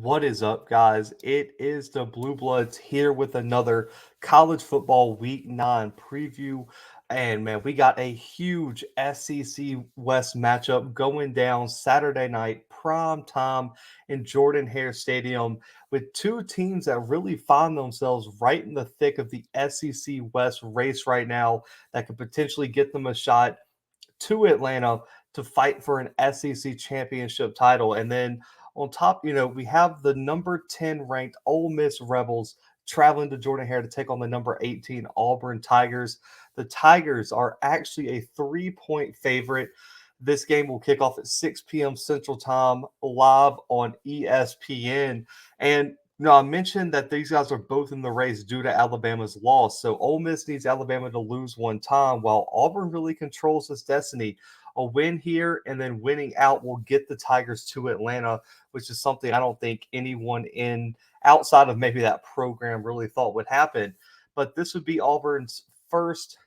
What is up, guys? It is the Bluebloods here with another college football week 9 preview. And man, we got a huge SEC West matchup going down Saturday night, prime time in Jordan Hare Stadium, with two teams that really find themselves right in the thick of the SEC West race right now that could potentially get them a shot to Atlanta to fight for an SEC championship title. And then on top, we have the number 10 ranked Ole Miss Rebels traveling to Jordan Hare to take on the number 18 Auburn Tigers. The Tigers are actually a 3-point favorite. This game will kick off at 6 p.m. Central Time live on ESPN. And I mentioned that these guys are both in the race due to Alabama's loss. So Ole Miss needs Alabama to lose one time, while Auburn really controls its destiny. A win here and then winning out will get the Tigers to Atlanta, which is something I don't think anyone in outside of maybe that program really thought would happen. But this would be Auburn's first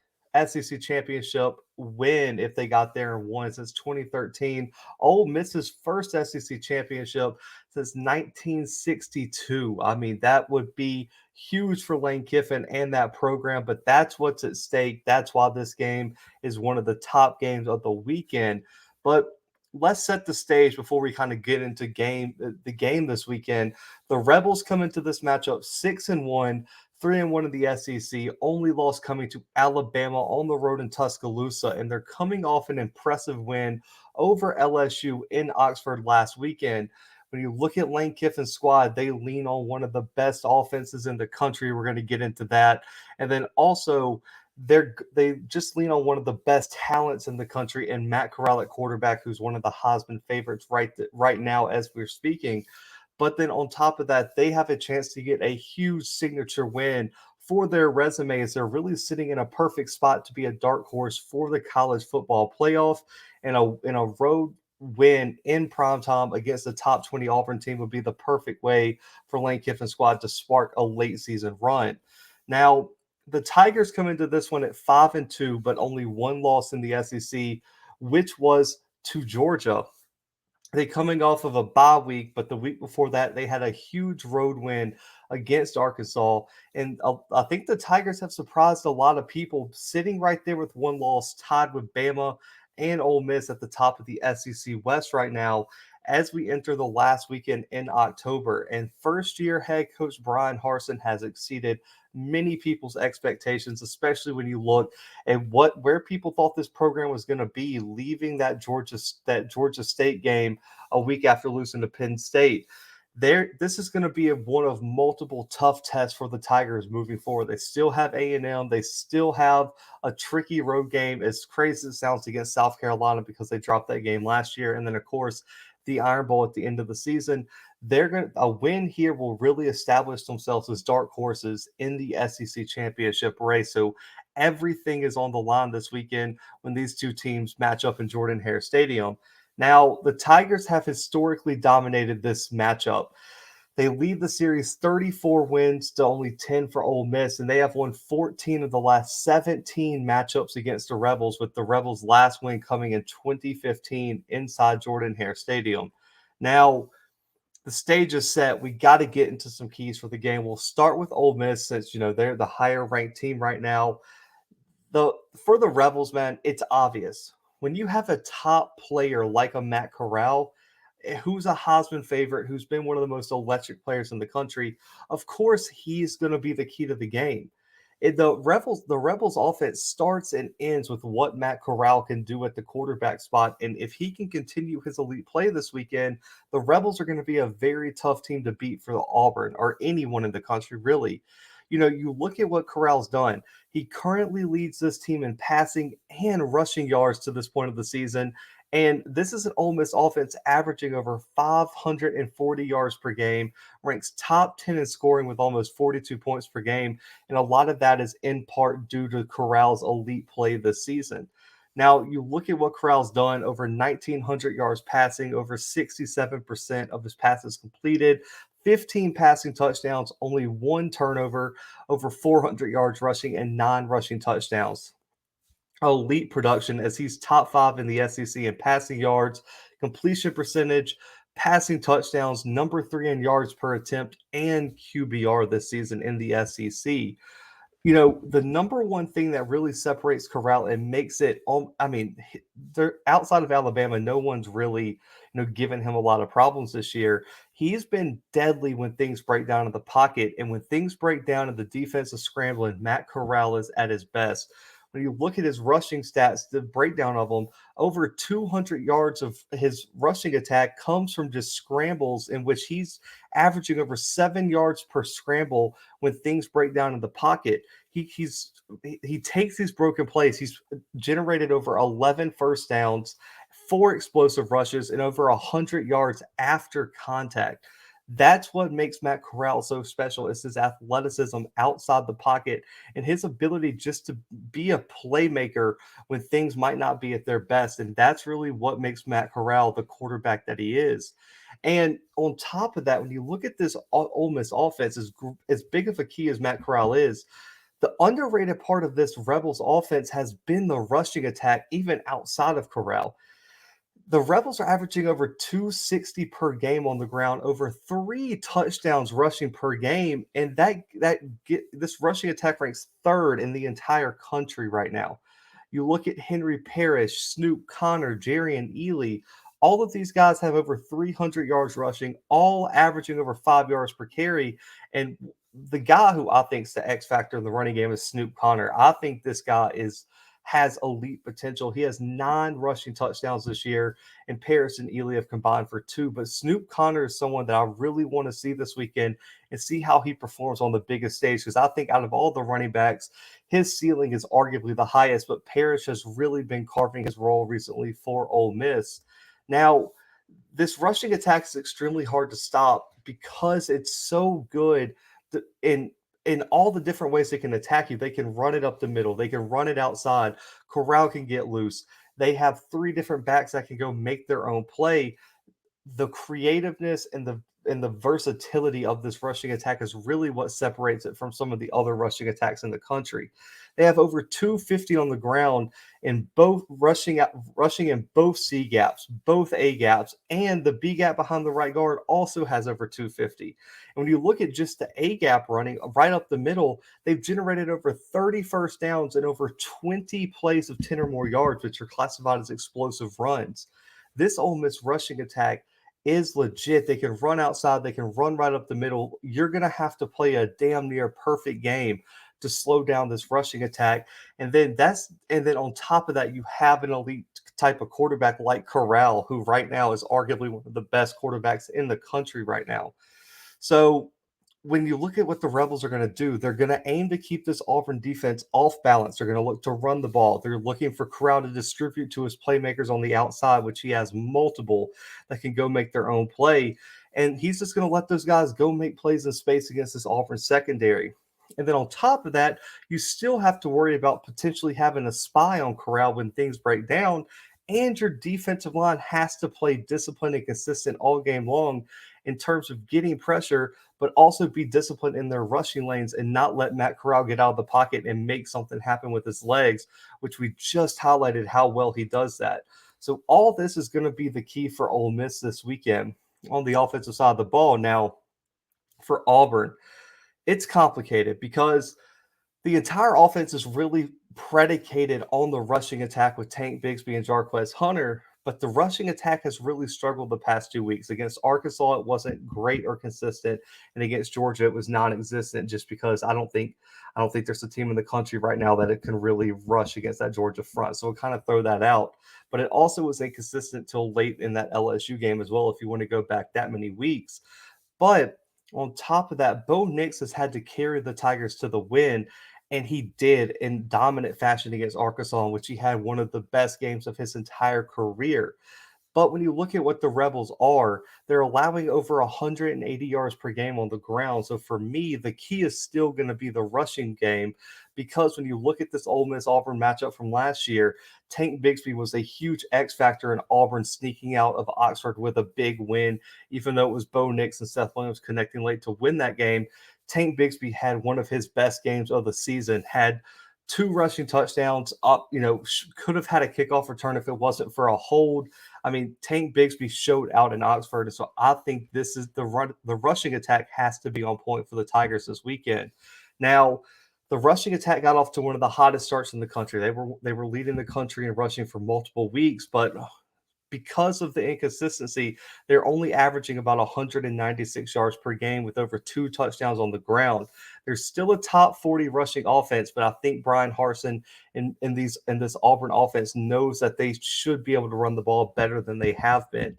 SEC championship win if they got there and won since 2013. Ole Miss's first SEC championship since 1962. I mean, that would be huge for Lane Kiffin and that program, but that's what's at stake. That's why this game is one of the top games of the weekend. But let's set the stage before we kind of get into the game this weekend. The Rebels come into this matchup 6-1, 3-1 in the SEC, only loss coming to Alabama on the road in Tuscaloosa, and they're coming off an impressive win over LSU in Oxford last weekend. When you look at Lane Kiffin's squad, they lean on one of the best offenses in the country. We're going to get into that. And then also, they just lean on one of the best talents in the country and Matt Corral at quarterback, who's one of the Heisman favorites right now as we're speaking. But then on top of that, they have a chance to get a huge signature win for their resumes. They're really sitting in a perfect spot to be a dark horse for the college football playoff, and a road win in prime time against the top 20 Auburn team would be the perfect way for Lane Kiffin's squad to spark a late season run. Now, the Tigers come into this one at 5-2, but only one loss in the SEC, which was to Georgia. They coming off of a bye week, but the week before that, they had a huge road win against Arkansas. And I think the Tigers have surprised a lot of people, sitting right there with one loss, tied with Bama and Ole Miss at the top of the SEC West right now as we enter the last weekend in October. And first-year head coach Bryan Harsin has exceeded many people's expectations, especially when you look and where people thought this program was going to be leaving that Georgia State game a week after losing to Penn State. This is going to be one of multiple tough tests for the Tigers moving forward. They still have A&M. They still have a tricky road game, as crazy as it sounds, against South Carolina because they dropped that game last year. And then, of course, the Iron Bowl at the end of the season. A win here will really establish themselves as dark horses in the SEC championship race. So everything is on the line this weekend when these two teams match up in Jordan Hare Stadium. Now, the Tigers have historically dominated this matchup. They lead the series 34 wins to only 10 for Ole Miss, and they have won 14 of the last 17 matchups against the Rebels, with the Rebels' last win coming in 2015 inside Jordan Hare Stadium. Now, the stage is set. We got to get into some keys for the game. We'll start with Ole Miss since they're the higher ranked team right now. For the Rebels, man, it's obvious. When you have a top player like a Matt Corral, who's a Heisman favorite, who's been one of the most electric players in the country, of course he's going to be the key to the game. The Rebels offense starts and ends with what Matt Corral can do at the quarterback spot. And if he can continue his elite play this weekend, the Rebels are going to be a very tough team to beat for the Auburn or anyone in the country, really. You look at what Corral's done. He currently leads this team in passing and rushing yards to this point of the season. And this is an Ole Miss offense averaging over 540 yards per game, ranks top 10 in scoring with almost 42 points per game. And a lot of that is in part due to Corral's elite play this season. Now, you look at what Corral's done: over 1,900 yards passing, over 67% of his passes completed, 15 passing touchdowns, only one turnover, over 400 yards rushing, and 9 rushing touchdowns. Elite production as he's top 5 in the SEC in passing yards, completion percentage, passing touchdowns, number 3 in yards per attempt, and QBR this season in the SEC. The number one thing that really separates Corral and makes it, I mean, they're outside of Alabama, no one's really, given him a lot of problems this year. He's been deadly when things break down in the pocket, and when things break down in the defensive scrambling, Matt Corral is at his best. When you look at his rushing stats, the breakdown of them, over 200 yards of his rushing attack comes from just scrambles in which he's averaging over 7 yards per scramble when things break down in the pocket. He takes these broken plays. He's generated over 11 first downs, 4 explosive rushes, and over 100 yards after contact. That's what makes Matt Corral so special is his athleticism outside the pocket and his ability just to be a playmaker when things might not be at their best. And that's really what makes Matt Corral the quarterback that he is. And on top of that, when you look at this Ole Miss offense, as big of a key as Matt Corral is, the underrated part of this Rebels offense has been the rushing attack, even outside of Corral. The Rebels are averaging over 260 per game on the ground, over 3 touchdowns rushing per game, and this rushing attack ranks third in the entire country right now. You look at Henry Parrish, Snoop Connor, Jerry and Ely. All of these guys have over 300 yards rushing, all averaging over 5 yards per carry. And the guy who I think is the X factor in the running game is Snoop Connor. I think this guy has elite potential. He has 9 rushing touchdowns this year, and Paris and Ely have combined for 2. But Snoop Connor is someone that I really want to see this weekend and see how he performs on the biggest stage, because I think out of all the running backs, his ceiling is arguably the highest, but Parrish has really been carving his role recently for Ole Miss. Now, this rushing attack is extremely hard to stop because it's so good in all the different ways they can attack you. They can run it up the middle. They can run it outside. Corral can get loose. They have 3 different backs that can go make their own play. The creativeness and the versatility of this rushing attack is really what separates it from some of the other rushing attacks in the country. They have over 250 on the ground in both rushing in both C gaps, both A gaps, and the B gap behind the right guard also has over 250. And when you look at just the A gap running right up the middle, they've generated over 30 first downs and over 20 plays of 10 or more yards, which are classified as explosive runs. This Ole Miss rushing attack is legit. They can run outside, they can run right up the middle. You're going to have to play a damn near perfect game to slow down this rushing attack. And then on top of that, you have an elite type of quarterback like Corral, who right now is arguably one of the best quarterbacks in the country right now. So when you look at what the Rebels are going to do, they're going to aim to keep this Auburn defense off balance. They're going to look to run the ball. They're looking for Corral to distribute to his playmakers on the outside, which he has multiple that can go make their own play. And he's just going to let those guys go make plays in space against this Auburn secondary. And then on top of that, you still have to worry about potentially having a spy on Corral when things break down. And your defensive line has to play disciplined and consistent all game long in terms of getting pressure, but also be disciplined in their rushing lanes and not let Matt Corral get out of the pocket and make something happen with his legs, which we just highlighted how well he does that. So all this is going to be the key for Ole Miss this weekend on the offensive side of the ball. Now, for Auburn, it's complicated because the entire offense is really predicated on the rushing attack with Tank Bigsby and Jarquez Hunter, but the rushing attack has really struggled the past 2 weeks. Against Arkansas, it wasn't great or consistent, and against Georgia, it was non-existent. Just because I don't think there's a team in the country right now that it can really rush against that Georgia front. So we'll kind of throw that out. But it also was inconsistent till late in that LSU game as well, if you want to go back that many weeks. But on top of that, Bo Nix has had to carry the Tigers to the win, and he did in dominant fashion against Arkansas, in which he had one of the best games of his entire career. But when you look at what the Rebels are, they're allowing over 180 yards per game on the ground. So for me, the key is still going to be the rushing game, because when you look at this Ole Miss Auburn matchup from last year, Tank Bigsby was a huge X factor in Auburn sneaking out of Oxford with a big win, even though it was Bo Nix and Seth Williams connecting late to win that game. Tank Bigsby had one of his best games of the season, had 2 rushing touchdowns, up, could have had a kickoff return if it wasn't for a hold. I mean, Tank Bigsby showed out in Oxford, so I think this is the rushing attack has to be on point for the Tigers this weekend. Now, the rushing attack got off to one of the hottest starts in the country. They were leading the country in rushing for multiple weeks, but because of the inconsistency, they're only averaging about 196 yards per game with over 2 touchdowns on the ground. There's still a top 40 rushing offense, but I think Bryan Harsin in this Auburn offense knows that they should be able to run the ball better than they have been.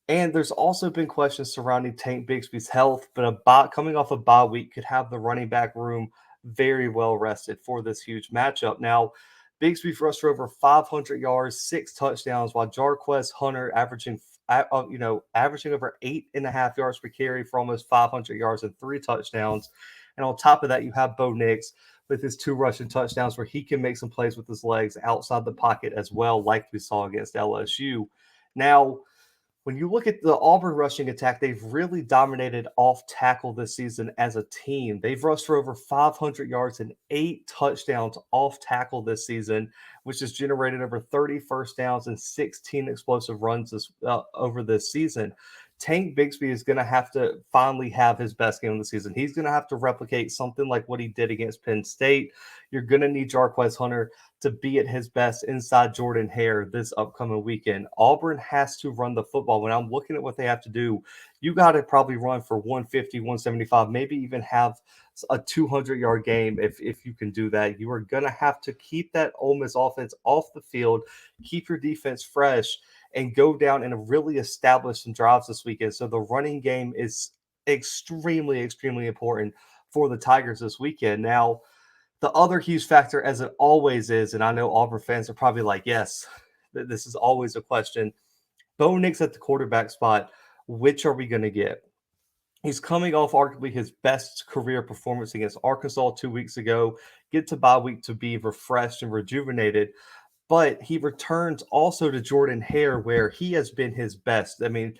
And there's also been questions surrounding Tank Bigsby's health, but coming off a bye week could have the running back room very well rested for this huge matchup. Now, Bigsby rushed for over 500 yards, 6 touchdowns, while Jarquez Hunter averaging over 8.5 yards per carry for almost 500 yards and 3 touchdowns. And on top of that, you have Bo Nix with his 2 rushing touchdowns, where he can make some plays with his legs outside the pocket as well, like we saw against LSU. Now, when you look at the Auburn rushing attack, they've really dominated off tackle this season as a team. They've rushed for over 500 yards and 8 touchdowns off tackle this season, which has generated over 30 first downs and 16 explosive runs over this season. Tank Bigsby is going to have to finally have his best game of the season. He's going to have to replicate something like what he did against Penn State. You're going to need Jarquez Hunter to be at his best inside Jordan Hare this upcoming weekend. Auburn has to run the football. When I'm looking at what they have to do, you got to probably run for 150, 175, maybe even have a 200-yard game if you can do that. You are going to have to keep that Ole Miss offense off the field, keep your defense fresh, and go down and really establish some drives this weekend. So the running game is extremely, extremely important for the Tigers this weekend. Now, the other huge factor, as it always is, and I know Auburn fans are probably like, yes, this is always a question. Bo Nix at the quarterback spot, which are we going to get? He's coming off arguably his best career performance against Arkansas 2 weeks ago. Get to bye week to be refreshed and rejuvenated. But he returns also to Jordan Hare, where he has been his best. I mean,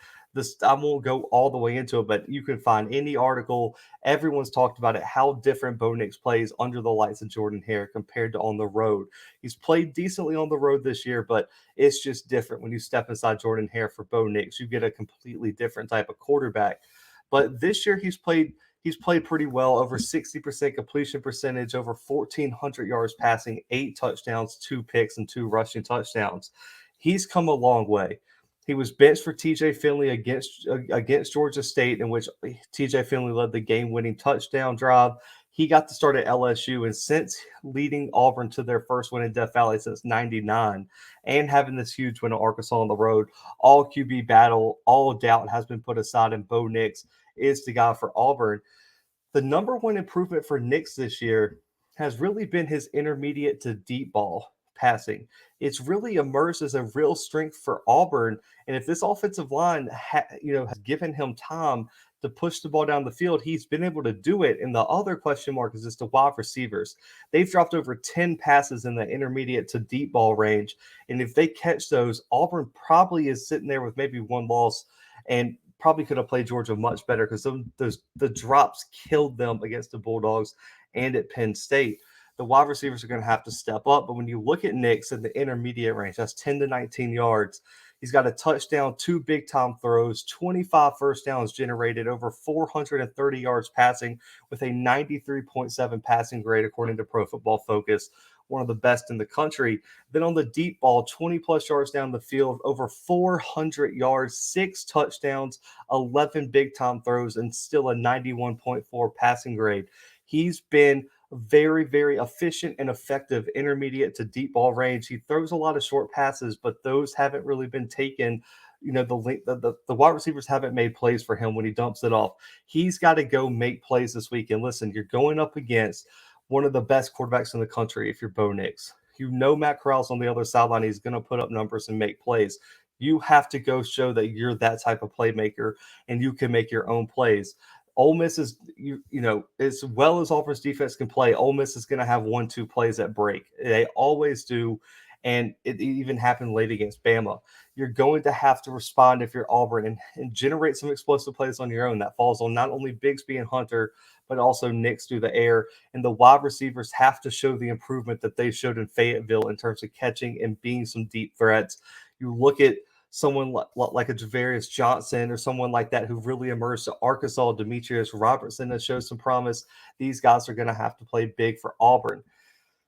I won't go all the way into it, but you can find any article. Everyone's talked about it, how different Bo Nix plays under the lights of Jordan Hare compared to on the road. He's played decently on the road this year, but it's just different when you step inside Jordan Hare for Bo Nix. You get a completely different type of quarterback. But this year he's played pretty well, over 60% completion percentage, over 1,400 yards passing, 8 touchdowns, 2 picks, and 2 rushing touchdowns. He's come a long way. He was benched for TJ Finley against Georgia State, in which TJ Finley led the game-winning touchdown drive. He got to start at LSU, and since leading Auburn to their first win in Death Valley since '99 and having this huge win at Arkansas on the road, all QB battle, all doubt has been put aside, and Bo Nix is the guy for Auburn. The number one improvement for Nix this year has really been his intermediate to deep ball passing. It's really emerged as a real strength for Auburn. And if this offensive line, has given him time to push the ball down the field, he's been able to do it. And the other question mark is just the wide receivers. They've dropped over 10 passes in the intermediate to deep ball range. And if they catch those, Auburn probably is sitting there with maybe one loss and probably could have played Georgia much better, because the drops killed them against the Bulldogs and at Penn State. The wide receivers are going to have to step up. But when you look at Nix in the intermediate range, that's 10 to 19 yards. He's got a touchdown, 2 big-time throws, 25 first downs generated, over 430 yards passing with a 93.7 passing grade, according to Pro Football Focus, one of the best in the country. Then on the deep ball, 20-plus yards down the field, over 400 yards, 6 touchdowns, 11 big-time throws, and still a 91.4 passing grade. He's been very, very efficient and effective intermediate to deep ball range. He throws a lot of short passes, but those haven't really been taken. The wide receivers haven't made plays for him when he dumps it off. He's got to go make plays this week. And listen, you're going up against one of the best quarterbacks in the country if you're Bo Nix. Matt Corral's on the other sideline. He's going to put up numbers and make plays. You have to go show that you're that type of playmaker and you can make your own plays. Ole Miss is, as well as Auburn's defense can play, Ole Miss is going to have 1-2 plays at break. They always do, and it even happened late against Bama. you're going to have to respond if you're Auburn and generate some explosive plays on your own. That falls on not only Bigsby and Hunter, but also Nix through the air. And the wide receivers have to show the improvement that they showed in Fayetteville in terms of catching and being some deep threats. You look at someone like a Javarius Johnson or someone like that who really emerged to Arkansas, Demetrius Robertson has showed some promise. These guys are going to have to play big for Auburn.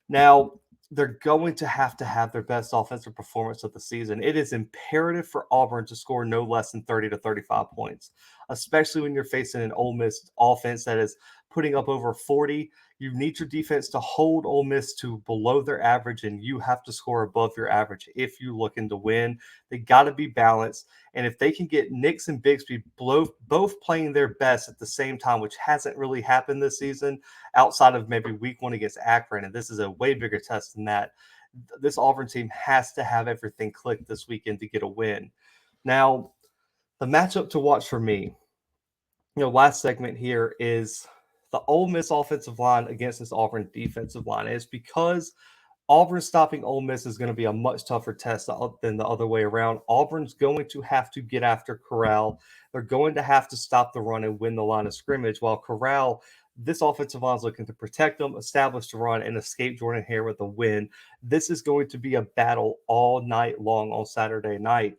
Now, they're going to have their best offensive performance of the season. It is imperative for Auburn to score no less than 30 to 35 points, especially when you're facing an Ole Miss offense that is putting up over 40. You need your defense to hold Ole Miss to below their average, and you have to score above your average if you're looking to win. They got to be balanced. And if they can get Nix and Bigsby both playing their best at the same time, which hasn't really happened this season outside of maybe week one against Akron, and this is a way bigger test than that, this Auburn team has to have everything click this weekend to get a win. Now, the matchup to watch for me, last segment here is the Ole Miss offensive line against this Auburn defensive line. And it's because Auburn stopping Ole Miss is going to be a much tougher test than the other way around. Auburn's going to have to get after Corral. They're going to have to stop the run and win the line of scrimmage, while Corral, this offensive line is looking to protect them, establish the run, and escape Jordan Hare with a win. This is going to be a battle all night long on Saturday night.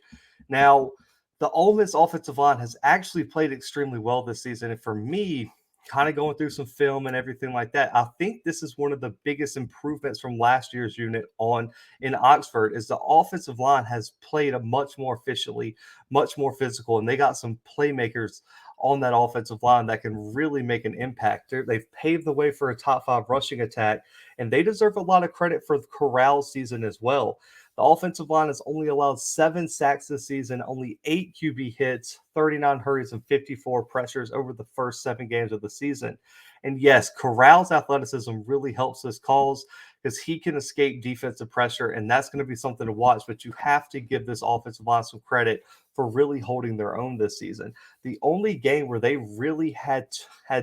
Now, the Ole Miss offensive line has actually played extremely well this season, and for me, kind of going through some film and everything like that, I think this is one of the biggest improvements from last year's unit on in Oxford is the offensive line has played a much more efficiently, much more physical, and they got some playmakers on that offensive line that can really make an impact. They've paved the way for a top 5 rushing attack, and they deserve a lot of credit for the Corral season as well. The offensive line has only allowed 7 sacks this season, only 8 QB hits, 39 hurries, and 54 pressures over the first 7 games of the season. And yes, Corral's athleticism really helps this cause because he can escape defensive pressure, and that's going to be something to watch. But you have to give this offensive line some credit for really holding their own this season. The only game where they really had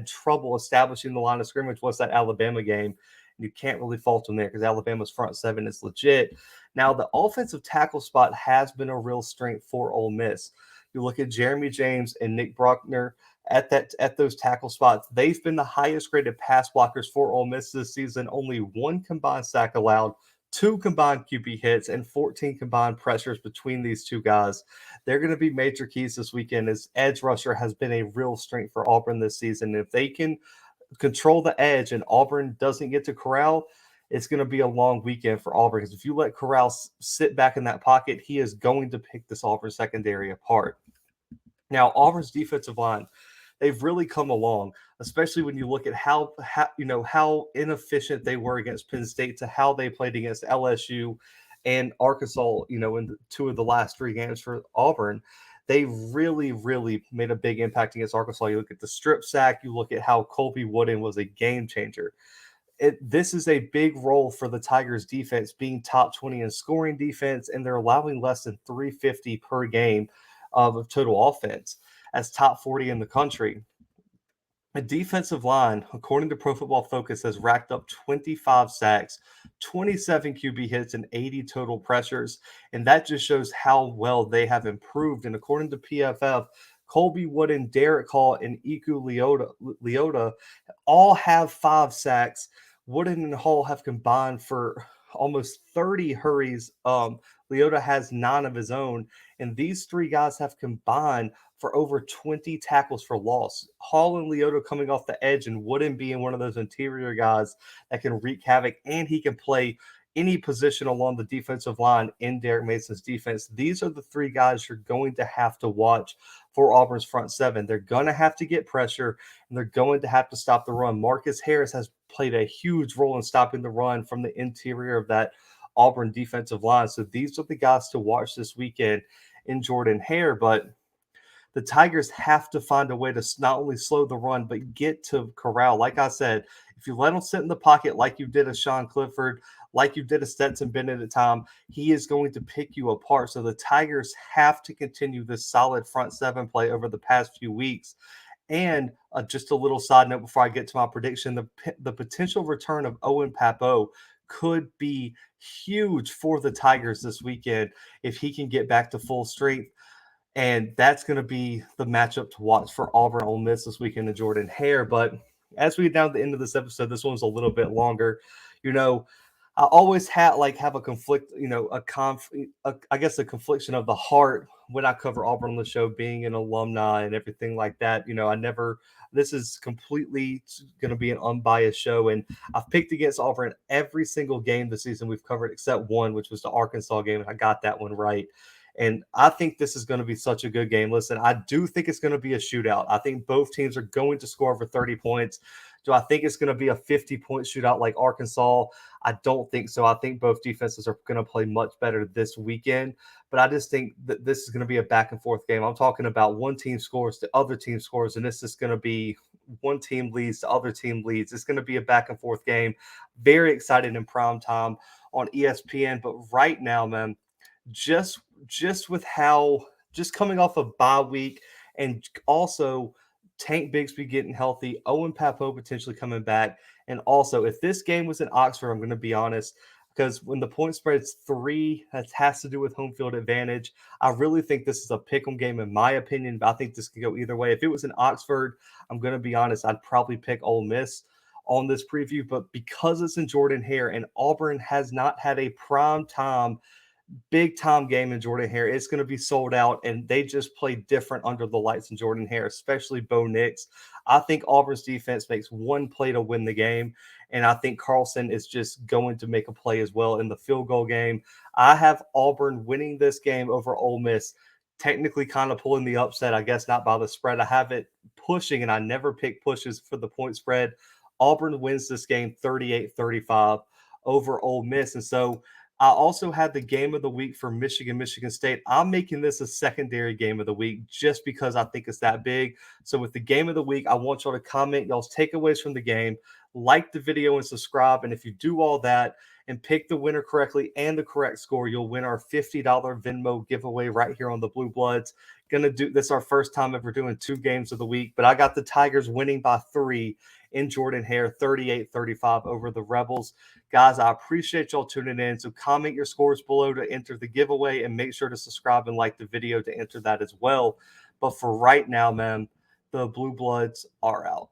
trouble establishing the line of scrimmage was that Alabama game. You can't really fault them there because Alabama's front 7 is legit. Now, the offensive tackle spot has been a real strength for Ole Miss. You look at Jeremy James and Nick Bruckner at those tackle spots. They've been the highest graded pass blockers for Ole Miss this season. Only 1 combined sack allowed, 2 combined QB hits, and 14 combined pressures between these two guys. They're going to be major keys this weekend as edge rusher has been a real strength for Auburn this season. If they can control the edge and Auburn doesn't get to Corral, it's going to be a long weekend for Auburn because if you let Corral sit back in that pocket, he is going to pick this Auburn secondary apart. Now, Auburn's defensive line, they've really come along, especially when you look at how inefficient they were against Penn State to how they played against LSU and Arkansas, in 2 of the last 3 games for Auburn. They really, really made a big impact against Arkansas. You look at the strip sack, you look at how Colby Wooden was a game changer. This is a big role for the Tigers defense being top 20 in scoring defense, and they're allowing less than 350 per game of total offense as top 40 in the country. A defensive line, according to Pro Football Focus, has racked up 25 sacks, 27 QB hits, and 80 total pressures. And that just shows how well they have improved. And according to PFF, Colby Wooden, Derek Hall, and Iku Leota all have 5 sacks. Wooden and Hall have combined for almost 30 hurries. Leota has 9 of his own. And these 3 guys have combined for over 20 tackles for loss. Hall and Leota coming off the edge, and Wooden being one of those interior guys that can wreak havoc, and he can play any position along the defensive line in Derek Mason's defense. These are the 3 guys you're going to have to watch for Auburn's front 7. They're going to have to get pressure, and they're going to have to stop the run. Marcus Harris has played a huge role in stopping the run from the interior of that Auburn defensive line. So these are the guys to watch this weekend in Jordan Hare, but the Tigers have to find a way to not only slow the run, but get to Corral. Like I said, if you let him sit in the pocket like you did a Sean Clifford, like you did a Stetson Bennett at a time, he is going to pick you apart. So the Tigers have to continue this solid front 7 play over the past few weeks. And just a little side note before I get to my prediction, the potential return of Owen Papo could be huge for the Tigers this weekend if he can get back to full strength. And that's going to be the matchup to watch for Auburn Ole Miss this weekend in Jordan Hare. But as we get down to the end of this episode, this one's a little bit longer. You know, I always have a conflict, I guess a confliction of the heart when I cover Auburn on the show, being an alumni and everything like that. This is completely going to be an unbiased show. And I've picked against Auburn every single game this season we've covered except one, which was the Arkansas game. And I got that one right. And I think this is going to be such a good game. Listen, I do think it's going to be a shootout. I think both teams are going to score over 30 points. Do I think it's going to be a 50-point shootout like Arkansas? I don't think so. I think both defenses are going to play much better this weekend. But I just think that this is going to be a back and forth game. I'm talking about one team scores, the other team scores, and this is going to be one team leads, the other team leads. It's going to be a back and forth game. Very excited in prime time on ESPN. But right now, man, just with how just coming off a bye week and also Tank Bigsby getting healthy, Owen Papo potentially coming back, and also if this game was in Oxford, I'm going to be honest, because when the point spread's 3, that has to do with home field advantage. I really think this is a pick'em game in my opinion, but I think this could go either way. If it was in Oxford, I'm going to be honest, I'd probably pick Ole Miss on this preview, but because it's in Jordan Hare and Auburn has not had a prime time big time game in Jordan Hare. It's going to be sold out, and they just play different under the lights in Jordan Hare, especially Bo Nix. I think Auburn's defense makes one play to win the game, and I think Carlson is just going to make a play as well in the field goal game. I have Auburn winning this game over Ole Miss, technically kind of pulling the upset, I guess not by the spread. I have it pushing, and I never pick pushes for the point spread. Auburn wins this game 38-35 over Ole Miss, and so I also had the game of the week for Michigan State. I'm making this a secondary game of the week just because I think it's that big. So with the game of the week, I want y'all to comment y'all's takeaways from the game, like the video and subscribe. And if you do all that and pick the winner correctly and the correct score, you'll win our $50 Venmo giveaway right here on the Blue Bloods. Gonna do this our first time ever doing 2 games of the week, but I got the Tigers winning by 3 in Jordan Hare, 38-35 over the Rebels. Guys, I appreciate y'all tuning in. So comment your scores below to enter the giveaway and make sure to subscribe and like the video to enter that as well. But for right now, man, the Blue Bloods are out.